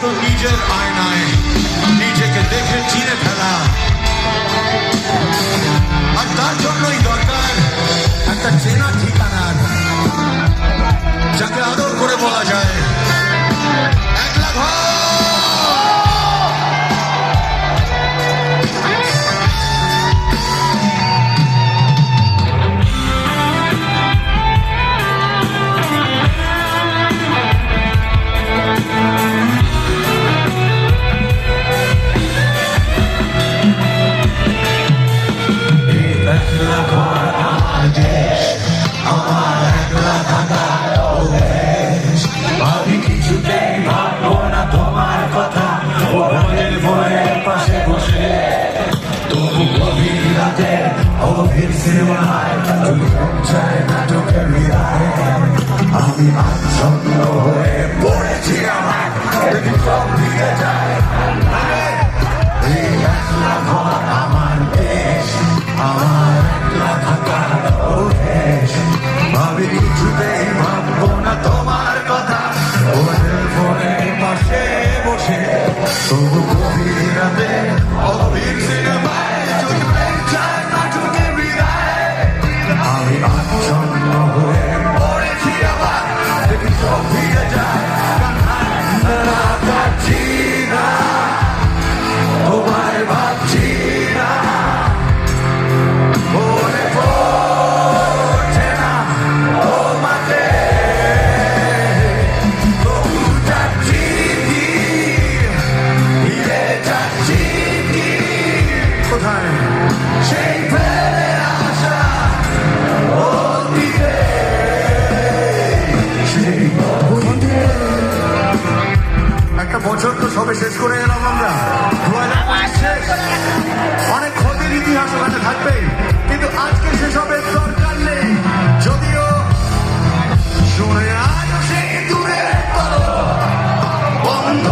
তো নিজের আয়নায় নিজেকে দেখে চিনে ফেলা, আর তার জন্যই দরকার একটা চেনা ঠিকানার, যাকে আদর করে বলা যায় একলা ঘর। আমি কিছুতেই ভাববো না তোমার কথা, ওদের বইয়ের পাশে বসে তবু গভীর রাতে অগভীর সিনেমায় চায় নাটকের বিদায়। আমি আচ্ছন্ন হয়ে পড়েছি, আমার সব দিকে যায়। এই একলা ঘর আমার দেশ, আমার একলা থাকার অভ্যেস। আমি কিছুতেই ভাববো না তোমার কথা, ওদের ফোনের পাশে বসে তবু গভীর রাতে অগভীর সিনেমায় চায় নাটকের বিদায়। আমি আচ্ছন্ন হয়ে পড়েছি, আবার দেখি সব ফিরে যায়। পাচ্ছি না, তোমায় ভাবছি না, মনে পড়ছে না তোমাকে, তবু যাচ্ছি কি, ফিরে যাচ্ছি কি, কোথায় সেই ফেলে আসা অতীতে, সেই অতীতে। একটা বছর তো সবে শেষ করে এলাম আমরা, 2025 শেষ। অনেক ক্ষতির ইতিহাস ওখানে থাকবে, কিন্তু আজকে সেসবের দরকার নেই। যদিও শুনে আজ সেই দূরে বন্ধ